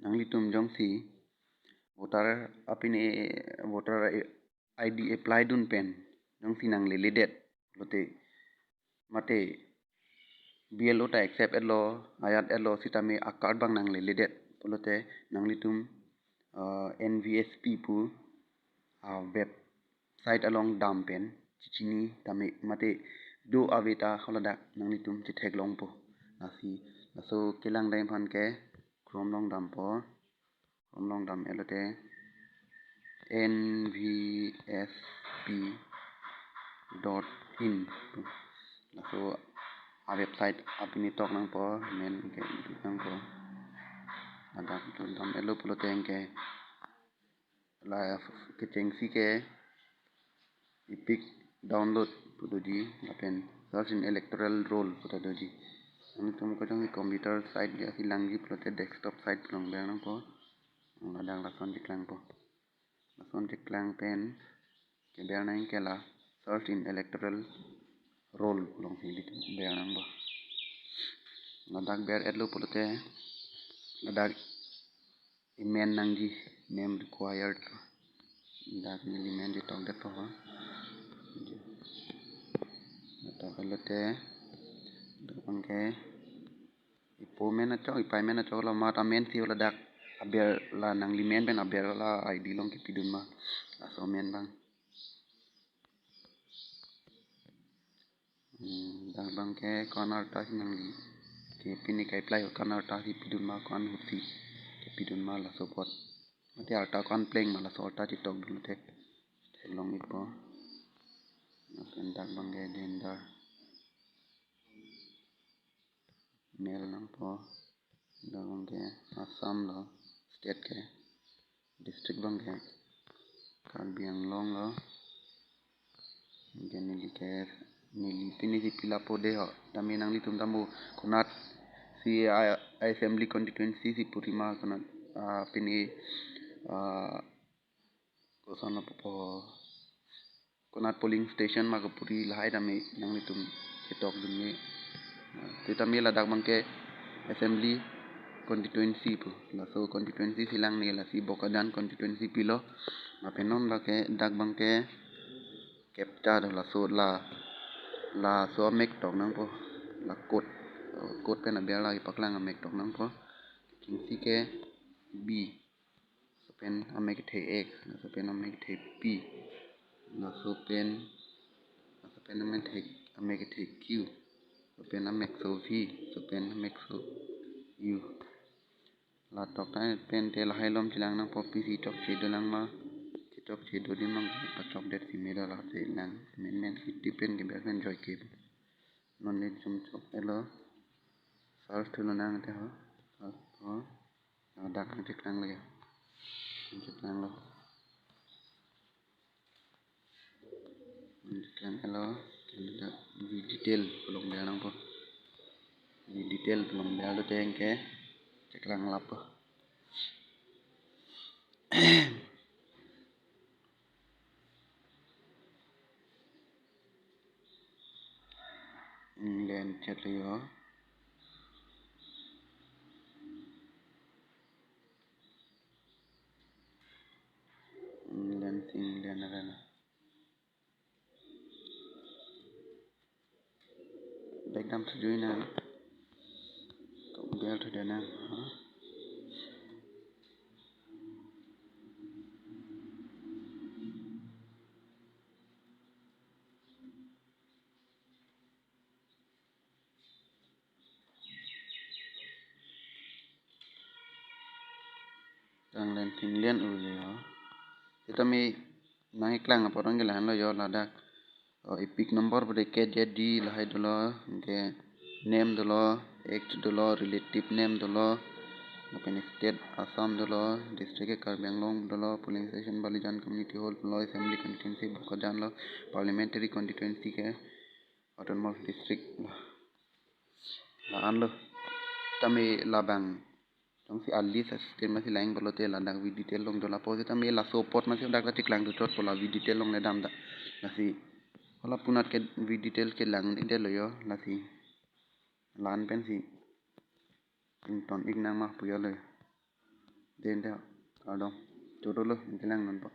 nangli tum jong si voter apini voter ID apply dun pen jong si nang ledet lote mate BLO ta accept elo ayat elo sitame akard bang nang ledet lote nangli tum Nvsp pu website along dam pen chichini tame mate do aveta holadak nangli tum chithek long po nasi so kelang dai phan ke krom long dam po krom long dam elote nvsp.in so a website apini tok nang po men ke nang po adak dam elo pulote ke la kecheng si ke ipik download pudoji apen search in electoral roll pudoji ani tum ko jong computer site ya silang ji pulote desktop site long bang nang po ladang lason diklang po lason diklang pen ke ber nang ke la search in electoral roll long si ber nang po ladak ber edlo pulote ladak email nang ji name required dak ni email di tok det po lote bangke ipo men acho ipai men acho la mata men si la dak aber la nang limen ben aber la ID long ki pidun ma la so men bang dak bangke corner ta nang li ki pini kai play corner ta si pidun ma kon huti ki pidun ma la so pot mati arta kon playing ma la so ta tiktok dun te long ipo dak bangke gender male nang po dak bangke Assam lo state ke district bangke Karbi Anglong lo nili ke nili pini si pila po de ho tami nang li tum tamu kunat si assembly constituency si purima kunat pini kosana po kunat polling station ma ko puri lahai tami nang li tum sitok dun me tami ladak bangke assembly constituency pu la so constituency silang ni la si bokadan constituency pilo mapenon la ke dak bangke capta la so la so mek tok nang po la code pen abia la ipaklang mek tok nang po king si ke b so pen amek the x so pen amek the p la so pen amek the q so pen amek so v so pen amek so u la tok ta pen te la hailom chilang nang po pc tok che dolang ma tok che do dim nang patok det si mera la te nang men si tipen ke ber enjoy ke non ne chum chok elo sar thulo nang te ho dak te klang lage klang lo klang elo dak detail long ber nang po detail long ber lo te ke klang lap po len chat yo len sing len arena backdam sujui na ko ber thade na tang len sing len u le yo tami nang klang porong ke lan lo yo ladak epic number bude ke jadi lahai dolo ke name dolo age dolo relative name dolo open state Assam dolo district Karbi Anglong dolo polling station Balijan community hall dolo assembly constituency Bokajan lo parliamentary constituency ke autonomous district la an lo tami labang tong si ali sa system ma si laing bolote la dak vi detail long dola po tami la support ma si dak la tiklang du tot pola vi detail long ne dam da la si hola punat ke vi detail ke lang detail lo yo la si lan pen si ton ignang ma puyo lo den deh kalau dong jodoh lo intilang non po